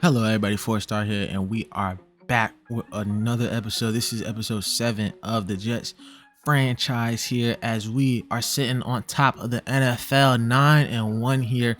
Hello everybody, 4-Star here, and we are back with another episode. This is episode 7 of the Jets franchise here, as we are sitting on top of the NFL 9-1 here,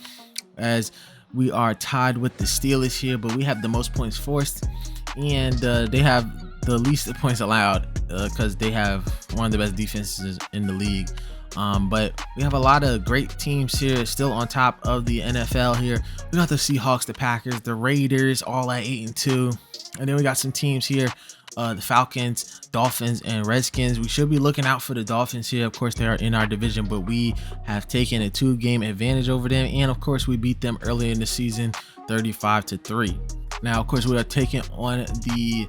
as we are tied with the Steelers here, but we have the most points forced, and they have the least points allowed because they have one of the best defenses in the league. But we have a lot of great teams here still on top of the NFL here. We got the Seahawks, the Packers, the Raiders, all at 8-2, and then we got some teams here, the Falcons, Dolphins, and Redskins. We should be looking out for the Dolphins here. Of course, they are in our division, but we have taken a 2-game advantage over them, and of course we beat them earlier in the season 35-3. Now of course we are taking on the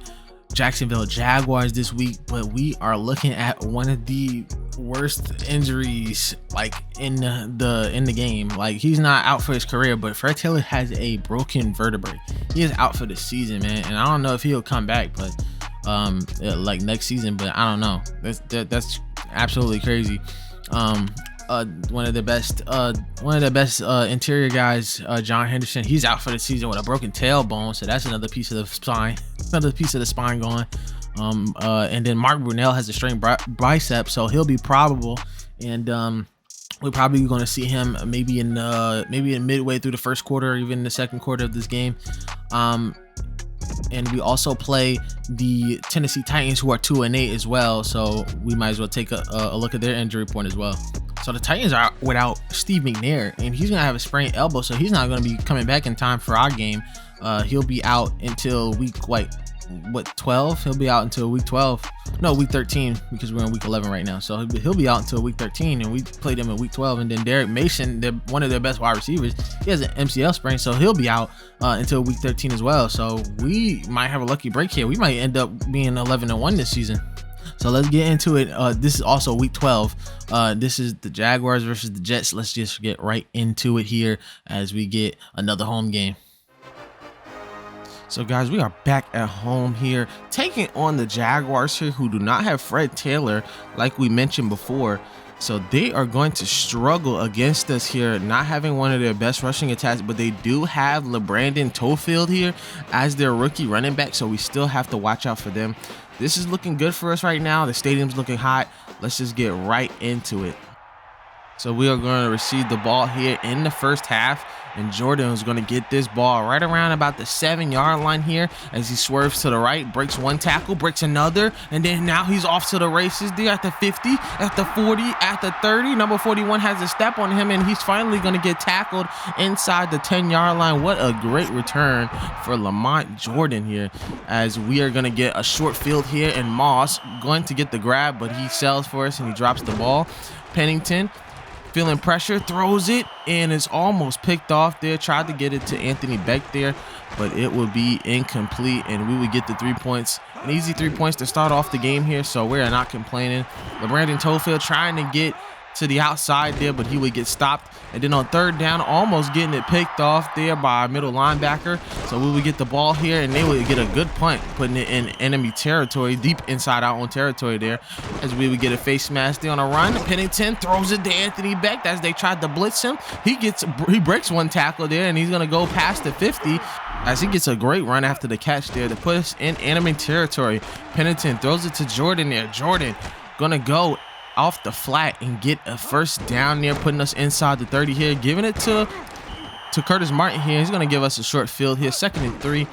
Jacksonville Jaguars this week, but we are looking at one of the worst injuries like in the game. Like, he's not out for his career, but Fred Taylor has a broken vertebrae. He is out for the season, man, and I don't know if he'll come back, but like next season, but I don't know. That's absolutely crazy. One of the best interior guys, John Henderson, he's out for the season with a broken tailbone, so that's another piece of the spine going. And then Mark Brunell has a strained bicep, so he'll be probable, and we're probably going to see him maybe in midway through the first quarter or even in the second quarter of this game. And we also play the Tennessee Titans, who are 2-8 as well, so we might as well take a look at their injury report as well. So the Titans are without Steve McNair, and he's gonna have a sprained elbow, so he's not gonna be coming back in time for our game. He'll be out until week 12. He'll be out until week 12. No, week 13, because we're in week 11 right now. So he'll be out until week 13, and we played him in week 12. And then Derek Mason, they're one of their best wide receivers, he has an MCL sprain, so he'll be out until week 13 as well. So we might have a lucky break here. We might end up being 11-1 this season. So let's get into it. This is also week 12. This is the Jaguars versus the Jets. Let's just get right into it here as we get another home game. So guys, we are back at home here, taking on the Jaguars here, who do not have Fred Taylor like we mentioned before. So they are going to struggle against us here, not having one of their best rushing attacks, but they do have LeBrandon Tofield here as their rookie running back, so we still have to watch out for them. This is looking good for us right now. The stadium's looking hot. Let's just get right into it. So we are going to receive the ball here in the first half, and Jordan is going to get this ball right around about the 7-yard line here as he swerves to the right, breaks one tackle, breaks another, and then now he's off to the races there at the 50, at the 40, at the 30. Number 41 has a step on him, and he's finally going to get tackled inside the 10-yard line. What a great return for Lamont Jordan here, as we are going to get a short field here, and Moss going to get the grab, but he sells for us and he drops the ball. Pennington, feeling pressure, throws it, and it's almost picked off there. Tried to get it to Anthony Beck there, but it will be incomplete, and we would get the 3 points. An easy 3 points to start off the game here, so we're not complaining. LeBrandon Tofield trying to get to the outside there, but he would get stopped. And then on third down, almost getting it picked off there by our middle linebacker. So we would get the ball here, and they would get a good punt, putting it in enemy territory, deep inside our own territory there, as we would get a face mask there on a run. Pennington throws it to Anthony Beck as they tried to blitz him. He breaks one tackle there, and he's going to go past the 50 as he gets a great run after the catch there to put us in enemy territory. Pennington throws it to Jordan there. Jordan going to go off the flat and get a first down there, putting us inside the 30 here, giving it to Curtis Martin here. He's going to give us a short field here. Second and three.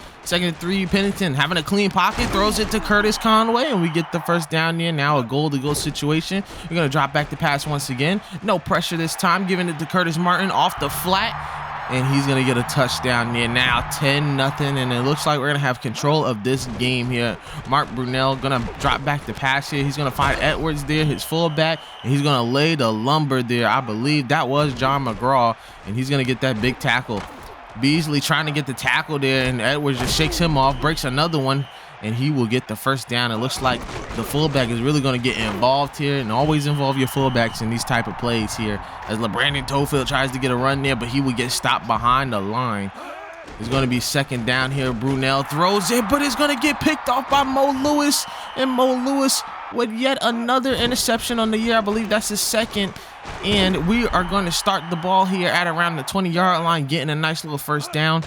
Pennington having a clean pocket, throws it to Curtis Conway, and we get the first down there. Now a goal-to-goal situation. We're going to drop back the pass once again. No pressure this time, giving it to Curtis Martin off the flat, and he's going to get a touchdown there. Now 10-0, and it looks like we're going to have control of this game here. Mark Brunell going to drop back the pass here. He's going to find Edwards there, his fullback, and he's going to lay the lumber there. I believe that was John McGraw, and he's going to get that big tackle. Beasley trying to get the tackle there, and Edwards just shakes him off, breaks another one, and he will get the first down. It looks like the fullback is really going to get involved here, and always involve your fullbacks in these type of plays here, as LeBrandon Tofield tries to get a run there, but he would get stopped behind the line. It's going to be second down here. Brunell throws it, but it's going to get picked off by Mo Lewis, and Mo Lewis with yet another interception on the year. I believe that's his second, and we are going to start the ball here at around the 20-yard line, getting a nice little first down.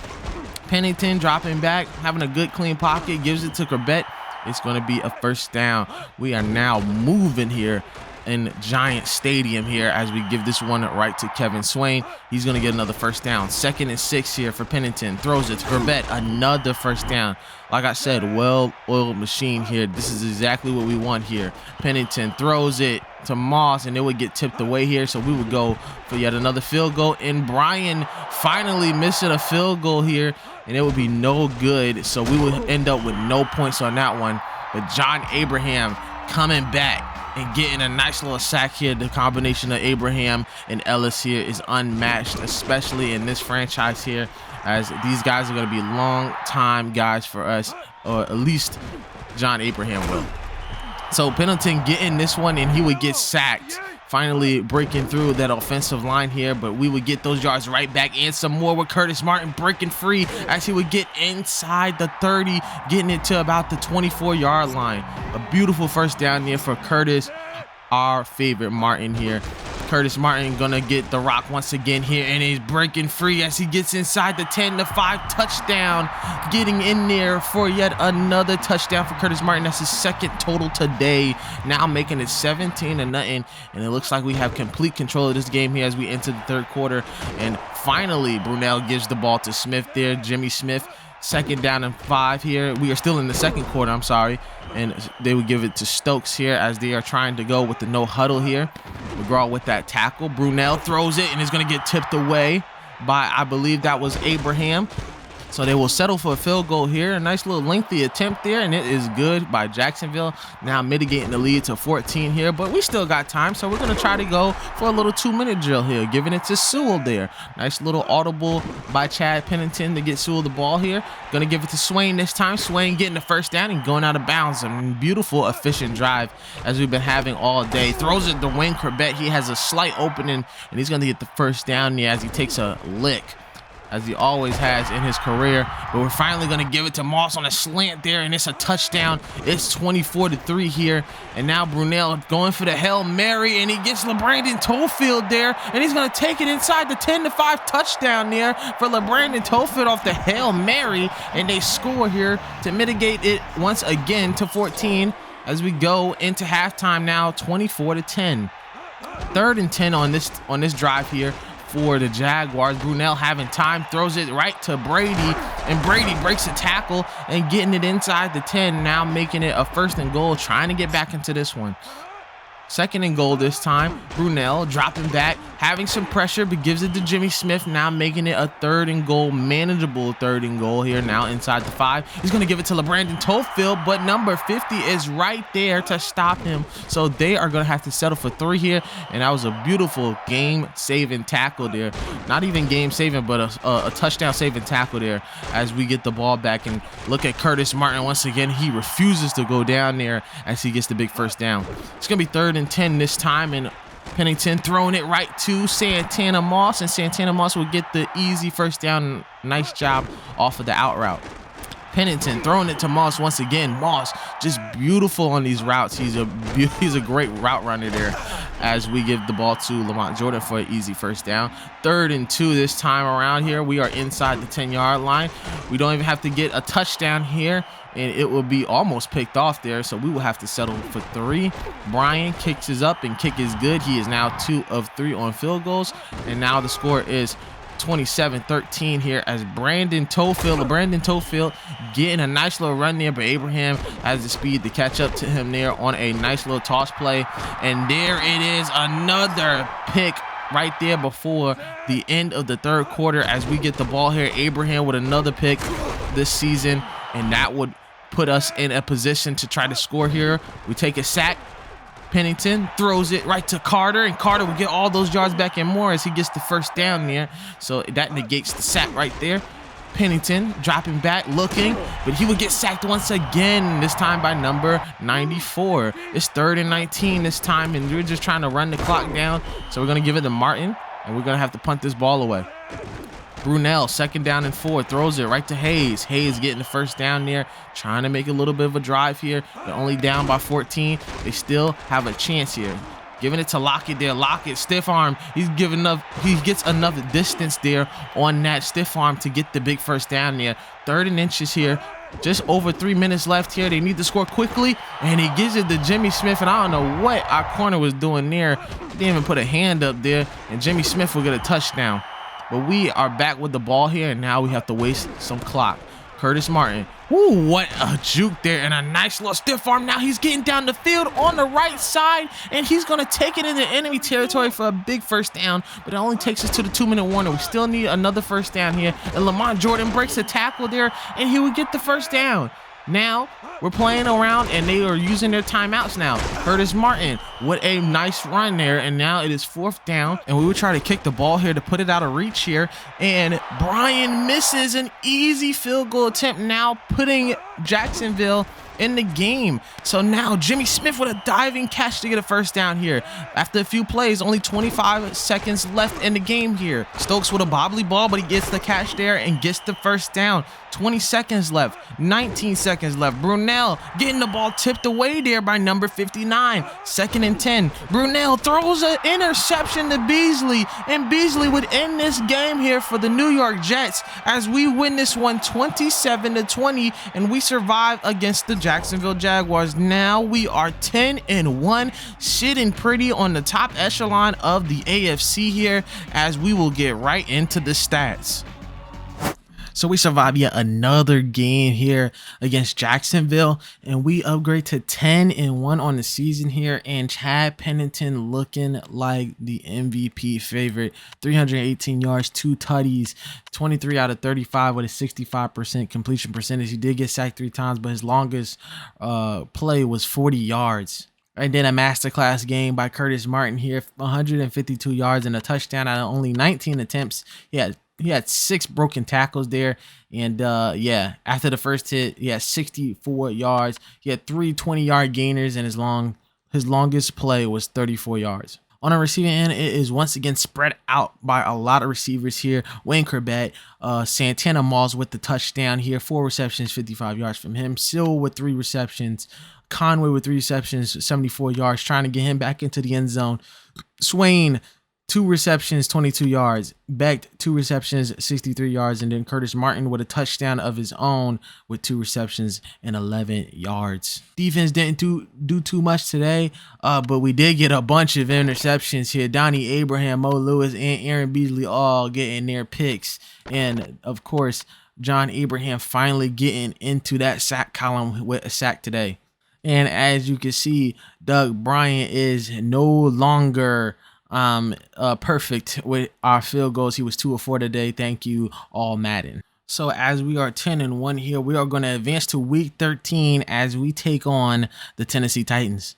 Pennington dropping back, having a good clean pocket, gives it to Corbett. It's going to be a first down. We are now moving here in Giant Stadium here as we give this one right to Kevin Swain. He's going to get another first down. 2nd and 6 here for Pennington. Throws it to Corbett. Another first down. Like I said, well-oiled machine here. This is exactly what we want here. Pennington throws it to Moss, and it would get tipped away here, so we would go for yet another field goal. And Brian finally missing a field goal here, and it would be no good, so we would end up with no points on that one. But John Abraham coming back and getting a nice little sack here. The combination of Abraham and Ellis here is unmatched, especially in this franchise here, as these guys are going to be long time guys for us, or at least John Abraham will. So Pennington getting this one, and he would get sacked, finally breaking through that offensive line here, but we would get those yards right back, and some more with Curtis Martin breaking free as he would get inside the 30, getting it to about the 24-yard line. A beautiful first down there for Curtis, our favorite Martin here. Curtis Martin gonna get the rock once again here, and he's breaking free as he gets inside the 10-5 touchdown, getting in there for yet another touchdown for Curtis Martin. That's his 2nd total today, now making it 17-0, and it looks like we have complete control of this game here as we enter the 3rd quarter. And finally Brunell gives the ball to Smith there, Jimmy Smith. 2nd down and 5 here. We are still in the 2nd quarter, I'm sorry. And they would give it to Stokes here as they are trying to go with the no huddle here. McGraw with that tackle. Brunell throws it, and it's going to get tipped away by, I believe that was Abraham. So they will settle for a field goal here. A nice little lengthy attempt there, and it is good by Jacksonville. Now mitigating the lead to 14 here, but we still got time, so we're going to try to go for a little 2-minute drill here, giving it to Sewell there. Nice little audible by Chad Pennington to get Sewell the ball here. Going to give it to Swain this time. Swain getting the first down and going out of bounds. A beautiful, efficient drive as we've been having all day. Throws it to Wayne Corbett. He has a slight opening, and he's going to get the first down there as he takes a lick, as he always has in his career. But we're finally going to give it to Moss on a slant there, and it's a touchdown. It's 24-3 here, and now Brunell going for the Hail Mary, and he gets LeBrandon Tofield there, and he's going to take it inside the 10-5 touchdown there for LeBrandon Tofield off the Hail Mary, and they score here to mitigate it once again to 14 as we go into halftime now, 24-10. 3rd and 10 on this drive here for the Jaguars. Brunell having time, throws it right to Brady, and Brady breaks a tackle and getting it inside the 10, now making it a 1st and goal, trying to get back into this one. 2nd and goal this time. Brunell dropping back, having some pressure, but gives it to Jimmy Smith, now making it a 3rd and goal, manageable 3rd and goal here now inside the 5. He's going to give it to LeBrandon Tofield, but number 50 is right there to stop him. So they are going to have to settle for 3 here, and that was a beautiful game-saving tackle there. Not even game-saving, but a touchdown-saving tackle there as we get the ball back. And look at Curtis Martin once again. He refuses to go down there as he gets the big first down. It's going to be 3rd and 10 this time, and Pennington throwing it right to Santana Moss, and Santana Moss will get the easy first down. Nice job off of the out route. Pennington throwing it to Moss once again. Moss just beautiful on these routes. He's a great route runner there as we give the ball to Lamont Jordan for an easy first down. 3rd and 2 this time around here. We are inside the 10-yard line. We don't even have to get a touchdown here, and it will be almost picked off there, so we will have to settle for 3. Brian kicks his up, and kick is good. He is now 2 of 3 on field goals, and now the score is 27-13 here as Brandon Tofield getting a nice little run there, but Abraham has the speed to catch up to him there on a nice little toss play. And there it is, another pick right there before the end of the 3rd quarter as we get the ball here. Abraham with another pick this season, and that would put us in a position to try to score here. We take a sack. Pennington throws it right to Carter, and Carter will get all those yards back and more as he gets the first down there. So that negates the sack right there. Pennington dropping back, looking, but he would get sacked once again, this time by number 94. It's 3rd and 19 this time, and we're just trying to run the clock down. So we're going to give it to Martin, and we're going to have to punt this ball away. Brunell, 2nd down and 4, throws it right to Hayes. Hayes getting the first down there, trying to make a little bit of a drive here. They're only down by 14. They still have a chance here. giving it to Lockett there. Lockett, stiff arm. He gets enough distance there on that stiff arm to get the big first down there. 3rd and inches here. Just over 3 minutes left here. They need to score quickly, and he gives it to Jimmy Smith, and I don't know what our corner was doing there. He didn't even put a hand up there, and Jimmy Smith will get a touchdown. But we are back with the ball here, and now we have to waste some clock. Curtis Martin. Ooh, what a juke there, and a nice little stiff arm. Now he's getting down the field on the right side, and he's going to take it into enemy territory for a big first down, but it only takes us to the 2-minute warning. We still need another first down here, and Lamont Jordan breaks a tackle there, and he would get the first down. Now we're playing around, and they are using their timeouts now. Curtis Martin, what a nice run there, and now it is 4th down, and we would try to kick the ball here to put it out of reach here, and Brian misses an easy field goal attempt, now putting Jacksonville in the game. So now Jimmy Smith with a diving catch to get a first down here. After a few plays, only 25 seconds left in the game here. Stokes with a bobbly ball, but he gets the catch there and gets the first down. 20 seconds left, 19 seconds left. Brunell getting the ball tipped away there by number 59. 2nd and 10. Brunell throws an interception to Beasley, and Beasley would end this game here for the New York Jets as we win this one 27-20, and we survive against the Jacksonville Jaguars. Now we are 10-1, sitting pretty on the top echelon of the AFC here, as we will get right into the stats. So we survive yet another game here against Jacksonville, and we upgrade to 10-1 on the season here, and Chad Pennington looking like the MVP favorite. 318 yards, 2 tutties, 23 out of 35 with a 65% completion percentage. He did get sacked 3 times, but his longest play was 40 yards. And then a masterclass game by Curtis Martin here, 152 yards and a touchdown out of only 19 attempts. He had 6 broken tackles there, and yeah, after the first hit, he had 64 yards. He had 3 20-yard gainers, and his longest play was 34 yards. On a receiving end, it is once again spread out by a lot of receivers here. Wayne Corbett, Santana Moss with the touchdown here, 4 receptions, 55 yards from him. Sill with 3 receptions. Conway with 3 receptions, 74 yards, trying to get him back into the end zone. Swain, 2 receptions, 22 yards. Becht, 2 receptions, 63 yards. And then Curtis Martin with a touchdown of his own with 2 receptions and 11 yards. Defense didn't do too much today, but we did get a bunch of interceptions here. Donnie Abraham, Mo Lewis, and Aaron Beasley all getting their picks. And, of course, John Abraham finally getting into that sack column with a sack today. And as you can see, Doug Bryant is no longer perfect with our field goals. He was 2 of 4 today. Thank you, all Madden. So as we are 10-1 here, we are going to advance to week 13 as we take on the Tennessee Titans.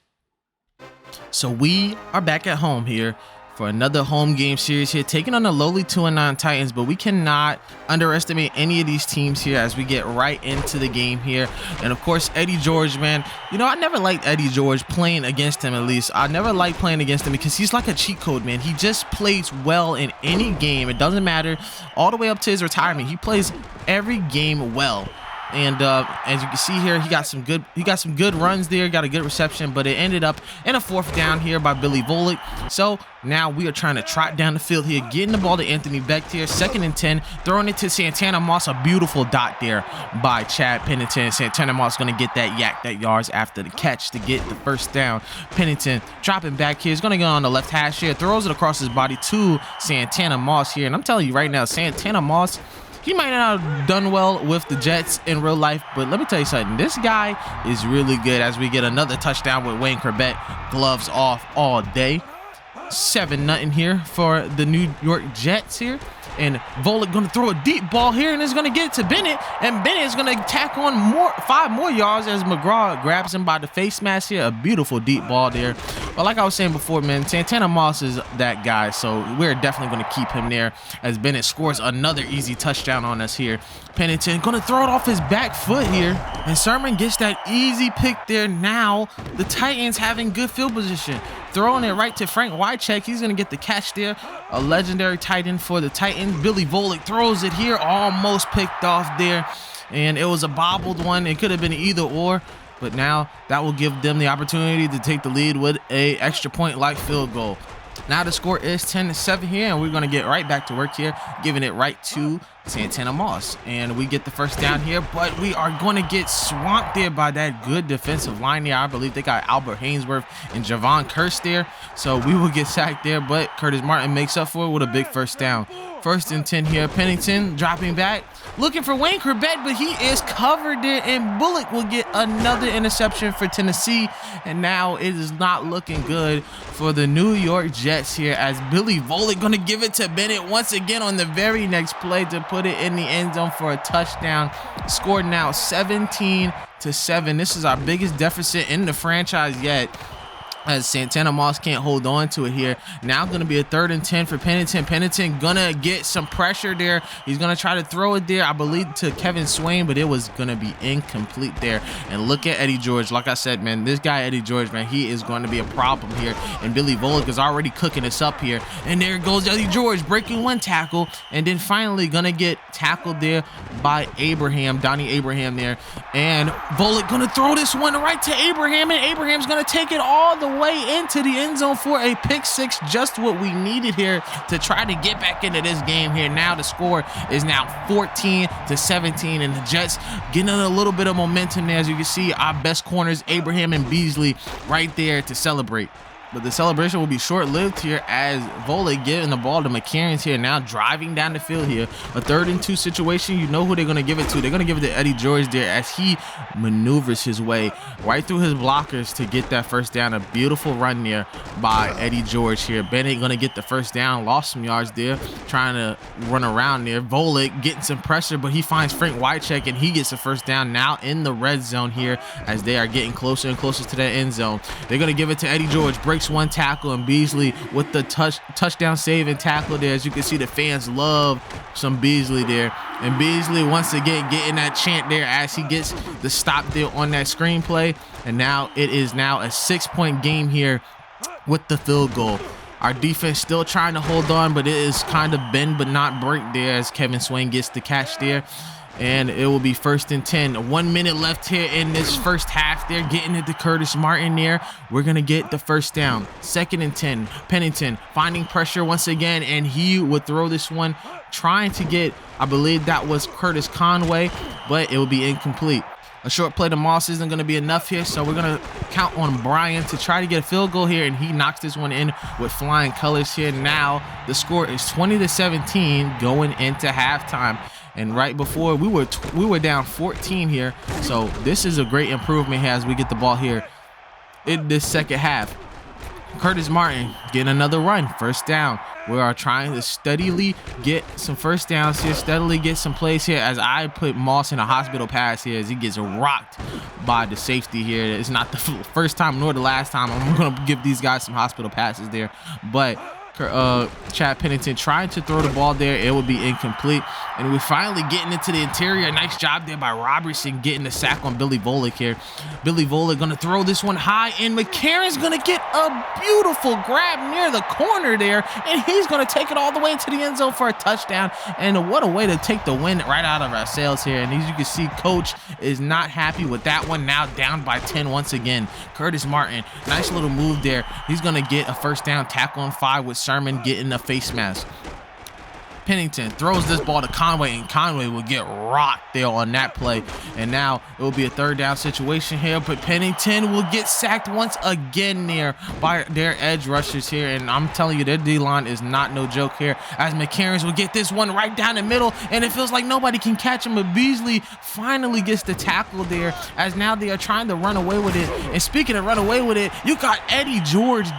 So we are back at home here for another home game series here, taking on the lowly 2-9 Titans, but we cannot underestimate any of these teams here as we get right into the game here. And of course, Eddie George, man, you know, I never liked Eddie George, playing against him at least. I never liked playing against him because he's like a cheat code, man. He just plays well in any game. It doesn't matter, all the way up to his retirement. He plays every game well. And as you can see here, he got some good runs there, got a good reception, but it ended up in a 4th down here by Billy Volek. So now we are trying to trot down the field here, getting the ball to Anthony Becht here, 2nd and 10, throwing it to Santana Moss, a beautiful dot there by Chad Pennington. Santana Moss going to get that yards after the catch to get the first down. Pennington dropping back here, he's going to go on the left hash here, throws it across his body to Santana Moss here. And I'm telling you right now, Santana Moss, he might not have done well with the Jets in real life, but let me tell you something. This guy is really good as we get another touchdown with Wayne Corbett. Gloves off all day. 7-0 here for the New York Jets here. And Volek going to throw a deep ball here, and it's going to get it to Bennett. And Bennett is going to tack on 5 more yards as McGraw grabs him by the face mask here. A beautiful deep ball there. But like I was saying before, man, Santana Moss is that guy, so we're definitely going to keep him there as Bennett scores another easy touchdown on us here. Pennington going to throw it off his back foot here, and Sermon gets that easy pick there. Now the Titans having good field position, throwing it right to Frank Wycheck. He's going to get the catch there, a legendary tight end for the Titans. Billy Volek throws it here, almost picked off there, and it was a bobbled one. It could have been either or. but now that will give them the opportunity to take the lead with a extra point like field goal. Now the score is 10-7 here, and we're going to get right back to work here, giving it right to Santana Moss. And we get the first down here, but we are going to get swamped there by that good defensive line there. I believe they got Albert Hainsworth and Javon Curse there, so we will get sacked there, but Curtis Martin makes up for it with a big first down. 1st and 10 here. Pennington dropping back, looking for Wayne Corbett, but he is covered there, and Bullock will get another interception for Tennessee. And now it is not looking good for the New York Jets here, as Billy Volek going to give it to Bennett once again on the very next play to put it in the end zone for a touchdown. Scored now 17-7. This is our biggest deficit in the franchise yet, as Santana Moss can't hold on to it here. Now going to be a 3rd and 10 for Pennington. Pennington gonna get some pressure there. He's gonna try to throw it there, I believe, to Kevin Swain, but it was gonna be incomplete there. And look at Eddie George. Like I said, man, this guy Eddie George, man, he is going to be a problem here. And Billy Volek is already cooking us up here. And there goes Eddie George breaking one tackle, and then finally gonna get tackled there by Donnie Abraham there. And Volek gonna throw this one right to Abraham, and Abraham's gonna take it all the way into the end zone for a pick six, just what we needed here to try to get back into this game here. Now the score is now 14-17, and the Jets getting a little bit of momentum there. As you can see, our best corners, Abraham and Beasley, right there to celebrate. But the celebration will be short-lived here, as Volek giving the ball to McCarron here, now driving down the field here. A 3rd and 2 situation. You know who they're going to give it to. They're going to give it to Eddie George there, as he maneuvers his way right through his blockers to get that first down. A beautiful run there by Eddie George here. Bennett going to get the first down. Lost some yards there trying to run around there. Volek getting some pressure, but he finds Frank Wycheck, and he gets the first down now in the red zone here, as they are getting closer and closer to that end zone. They're going to give it to Eddie George. Breaks one tackle, and Beasley with the touchdown save and tackle there. As you can see, the fans love some Beasley there, and Beasley once again getting that chant there as he gets the stop there on that screenplay. And now it is now a 6-point game here with the field goal. Our defense still trying to hold on, but it is kind of bend but not break there, as Kevin Swain gets the catch there. And it will be 1st and 10. 1 minute left here in this first half. They're getting it to Curtis Martin there. We're going to get the first down. 2nd and 10. Pennington finding pressure once again, and he would throw this one, trying to get, I believe that was Curtis Conway, but it will be incomplete. A short play to Moss isn't going to be enough here, so we're going to count on Brian to try to get a field goal here, and he knocks this one in with flying colors here. Now the score is 20-17 going into halftime. And right before we were down 14 here, so this is a great improvement here as we get the ball here in this second half. Curtis Martin getting another run, first down. We are trying to steadily get some first downs here, steadily get some plays here, as I put Moss in a hospital pass here as he gets rocked by the safety here. It's not the first time nor the last time I'm going to give these guys some hospital passes there, but Chad Pennington trying to throw the ball there. It will be incomplete, and we're finally getting into the interior. Nice job there by Robertson getting the sack on Billy Volek here. Billy Volek gonna throw this one high, and McCarron's gonna get a beautiful grab near the corner there, and he's gonna take it all the way into the end zone for a touchdown. And what a way to take the win right out of our sails here. And as you can see, coach is not happy with that one. Now down by 10 once again. Curtis Martin, nice little move there. He's gonna get a first down, tackle on 5 with Sermon getting a face mask. Pennington throws this ball to Conway, and Conway will get rocked there on that play. And now it will be a 3rd down situation here, but Pennington will get sacked once again there by their edge rushers here. And I'm telling you, their D-line is not no joke here, as McCarron will get this one right down the middle, and it feels like nobody can catch him, but Beasley finally gets the tackle there, as now they are trying to run away with it. And speaking of run away with it, you got Eddie George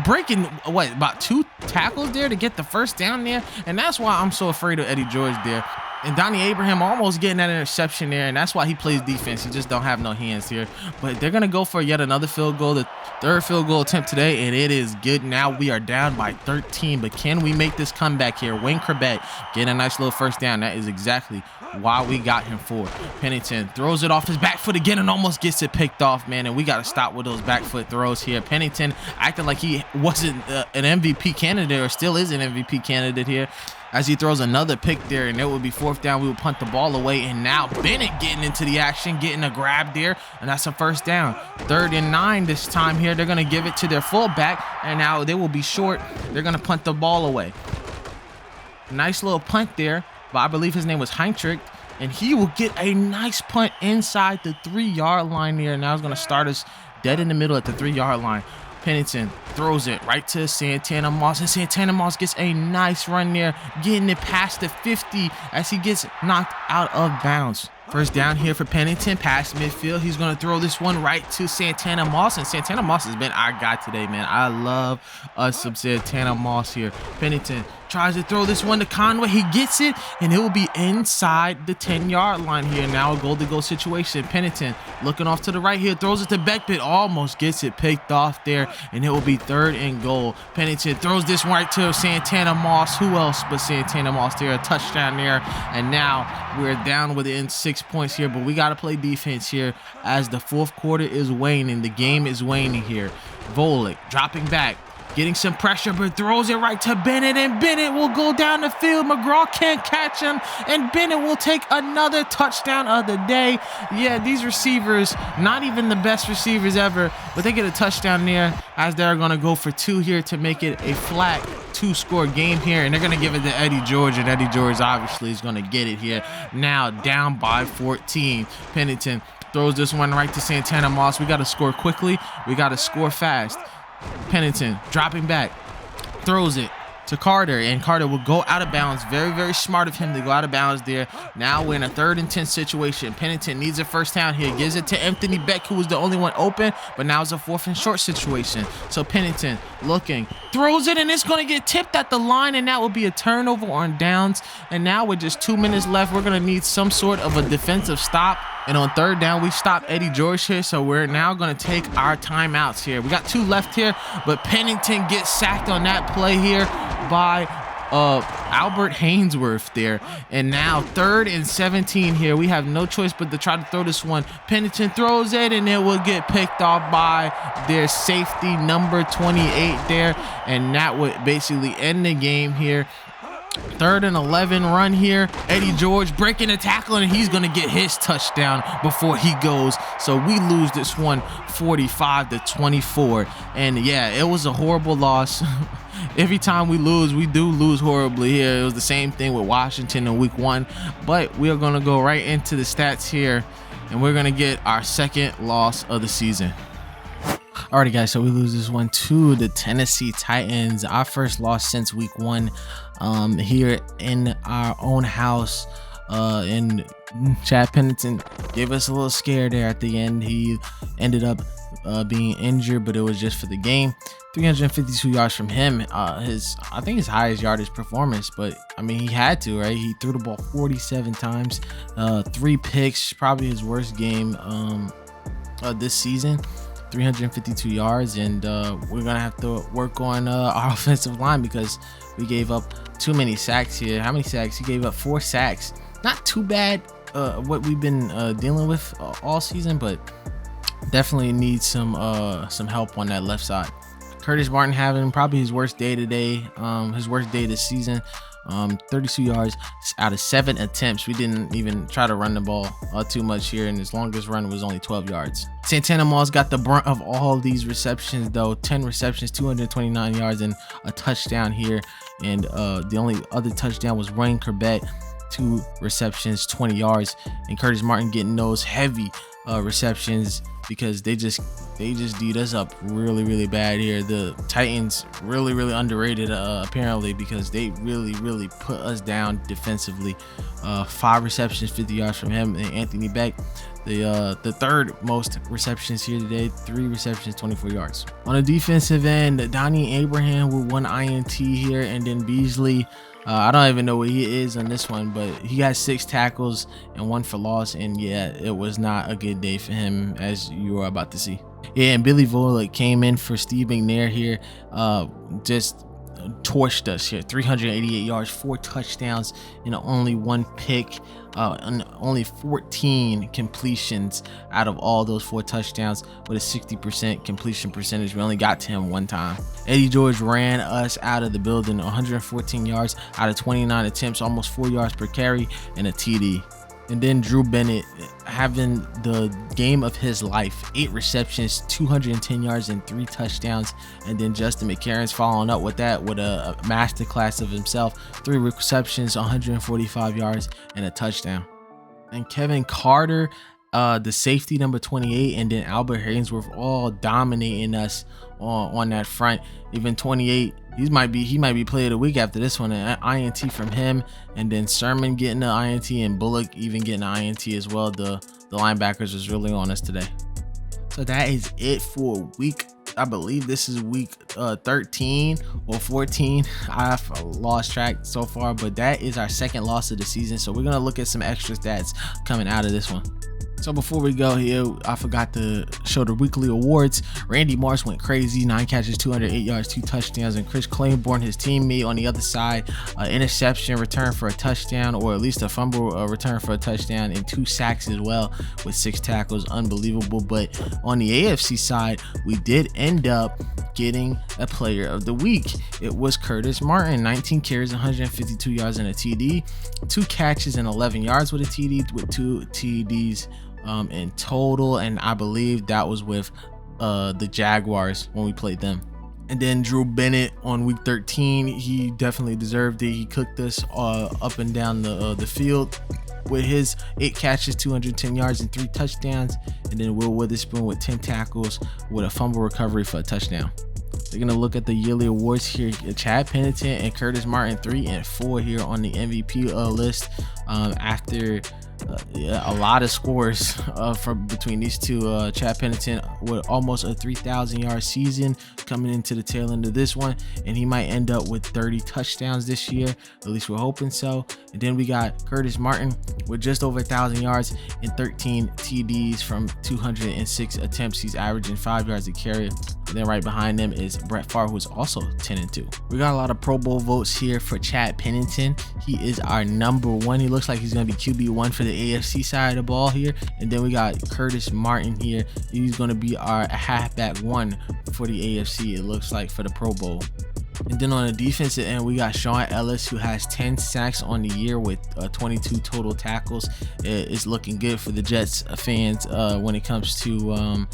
breaking about 2 tackles there to get the first down there, and that's why I'm so afraid of Eddie George there. And Donnie Abraham almost getting that interception there, and that's why he plays defense. He just don't have no hands here. But they're going to go for yet another field goal, the 3rd field goal attempt today, and it is good. Now we are down by 13, but can we make this comeback here? Wayne Corbett getting a nice little first down. That is exactly why we got him for. Pennington throws it off his back foot again and almost gets it picked off, man, and we got to stop with those back foot throws here. Pennington acting like he wasn't an MVP candidate, or still is an MVP candidate here. as he throws another pick there, and it would be 4th down. We will punt the ball away, and now Bennett getting into the action, getting a grab there, and that's a 1st down. 3rd and 9 this time here. They're going to give it to their fullback, and now they will be short. They're going to punt the ball away. Nice little punt there, but I believe his name was Heinrich, and he will get a nice punt inside the 3-yard line there. Now he's going to start us dead in the middle at the 3-yard line. Pennington throws it right to Santana Moss, and Santana Moss gets a nice run there, getting it past the 50 as he gets knocked out of bounds. 1st down here for Pennington, past midfield. He's going to throw this one right to Santana Moss, and Santana Moss has been our guy today, man. I love us some Santana Moss here. Pennington tries to throw this one to Conway. He gets it, and it will be inside the 10-yard line here. Now a goal-to-goal situation. Pennington looking off to the right here, throws it to Beckbit, almost gets it picked off there, and it will be 3rd and goal. Pennington throws this one right to Santana Moss. Who else but Santana Moss there? A touchdown there, and now we're down within 6 points here, but we got to play defense here as the 4th quarter is waning. The game is waning here. Volek dropping back, getting some pressure, but throws it right to Bennett, and Bennett will go down the field. McGraw can't catch him, and Bennett will take another touchdown of the day. Yeah, these receivers, not even the best receivers ever, but they get a touchdown there as they're going to go for 2 here to make it a flat 2-score game here, and they're going to give it to Eddie George, and Eddie George obviously is going to get it here. Now down by 14. Pennington throws this one right to Santana Moss. We got to score quickly. We got to score fast. Pennington dropping back, throws it to Carter, and Carter will go out of bounds. Very, very smart of him to go out of bounds there. Now we're in a 3rd and 10 situation. Pennington needs a 1st down here, gives it to Anthony Beck, who was the only one open, but now it's a 4th and short situation. So Pennington looking, throws it, and it's going to get tipped at the line, and that will be a turnover on downs. And now with just 2 minutes left, we're going to need some sort of a defensive stop. And on 3rd down, we stop Eddie George here, so we're now going to take our timeouts here. We got 2 left here, but Pennington gets sacked on that play here by Albert Hainsworth there. And now 3rd and 17 here. We have no choice but to try to throw this one. Pennington throws it, and it will get picked off by their safety number 28 there, and that would basically end the game here. 3rd and 11 run here. Eddie George breaking a tackle, and he's going to get his touchdown before he goes. So we lose this one 45-24. And yeah, it was a horrible loss. Every time we lose, we do lose horribly here. It was the same thing with Washington in week 1. But we are going to go right into the stats here, and we're going to get our 2nd loss of the season. Alrighty guys, so we lose this one to the Tennessee Titans, our 1st loss since week 1 here in our own house. And Chad Pennington gave us a little scare there at the end. He ended up being injured, but it was just for the game. 352 yards from him, I think his highest yardage performance, but I mean, he had to, right? He threw the ball 47 times, 3 picks, probably his worst game this season. 352 yards, and we're gonna have to work on our offensive line because we gave up too many sacks here. How many sacks? He gave up 4 sacks. Not too bad what we've been dealing with all season, but definitely need some help on that left side. Curtis Martin having probably his worst day today, his worst day this season. 32 yards out of 7 attempts. We didn't even try to run the ball too much here, and his longest run was only 12 yards. Santana Moss got the brunt of all these receptions though. 10 receptions, 229 yards, and a touchdown here. And the only other touchdown was Ryan Corbett, 2 receptions, 20 yards, and Curtis Martin getting those heavy receptions because they just D'd us up really bad here. The Titans really underrated apparently, because they really put us down defensively. 5 receptions, 50 yards from him. And Anthony Beck, the 3rd most receptions here today, 3 receptions, 24 yards. On the defensive end, Donnie Abraham with 1 INT here, and then Beasley, I don't even know what he is on this one, but he got 6 tackles and 1 for loss. And yeah, it was not a good day for him, as you are about to see. Yeah, and Billy Volek came in for Steve McNair here. Just torched us here. 388 yards, 4 touchdowns, and only 1 pick. And only 14 completions out of all those 4 touchdowns, with a 60% completion percentage. We only got to him 1 time. Eddie George ran us out of the building. 114 yards out of 29 attempts, almost 4 yards per carry, and a TD. And then Drew Bennett having the game of his life. 8 receptions, 210 yards, and 3 touchdowns. And then Justin McCarron's following up with that with a masterclass of himself. 3 receptions, 145 yards, and a touchdown. And Kevin Carter, the safety number 28, and then Albert Haynesworth all dominating us on that front. Even 28, he might be player of the week after this one. An INT from him, and then Sermon getting the INT, and Bullock even getting an INT as well. The linebackers was really on us today. So that is it for week, I believe this is week 13 or 14. I've lost track so far, but that is our second loss of the season. So we're gonna look at some extra stats coming out of this one. So before we go here, I forgot to show the weekly awards. Randy Moss went crazy, 9 catches, 208 yards, 2 touchdowns. And Chris Claiborne, his teammate on the other side, interception, return for a touchdown, or at least a fumble return for a touchdown, and 2 sacks as well with 6 tackles. Unbelievable. But on the AFC side, we did end up getting a player of the week. It was Curtis Martin, 19 carries, 152 yards, and a TD, 2 catches and 11 yards with a TD, with 2 TDs in total. And I believe that was with the Jaguars when we played them. And then Drew Bennett on week 13, he definitely deserved it. He cooked us up and down the field with his 8 catches, 210 yards, and 3 touchdowns. And then Will Witherspoon with 10 tackles with a fumble recovery for a touchdown. They're gonna look at the yearly awards here. Chad Pennington and Curtis Martin, 3 and 4 here on the MVP list. After a lot of scores from between these two. Chad Pennington with almost a 3,000 yard season coming into the tail end of this one, and he might end up with 30 touchdowns this year. At least we're hoping so. And then we got Curtis Martin with just over 1,000 yards and 13 TDs from 206 attempts. He's averaging 5 yards a carry. And then right behind them is Brett Favre, who's also 10 and 2. We got a lot of Pro Bowl votes here for Chad Pennington. He is our number 1. He looks like he's gonna be QB1 for the AFC side of the ball here. And then we got Curtis Martin here. He's going to be our halfback 1 for the AFC, it looks like, for the Pro Bowl. And then on the defensive end, we got Sean Ellis, who has 10 sacks on the year with 22 total tackles. It's looking good for the Jets fans when it comes to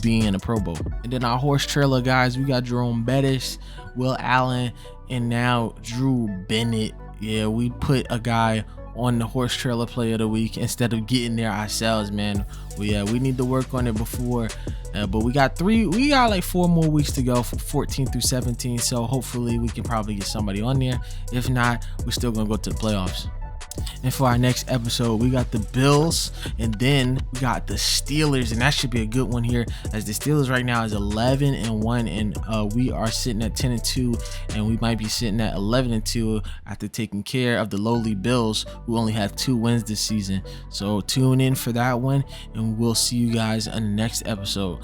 being in a Pro Bowl. And then our horse trailer guys, we got Jerome Bettis, Will Allen, and now Drew Bennett. Yeah, we put a guy on the horse trailer player of the week instead of getting there ourselves, man. We need to work on it before, but we got like 4 more weeks to go, from 14 through 17. So hopefully we can probably get somebody on there. If not, we're still gonna go to the playoffs. And for our next episode, we got the Bills, and then we got the Steelers, and that should be a good one here, as the Steelers right now is 11 and 1, and we are sitting at 10 and 2, and we might be sitting at 11 and 2 after taking care of the lowly Bills, who only have 2 wins this season. So tune in for that one, and we'll see you guys in the next episode.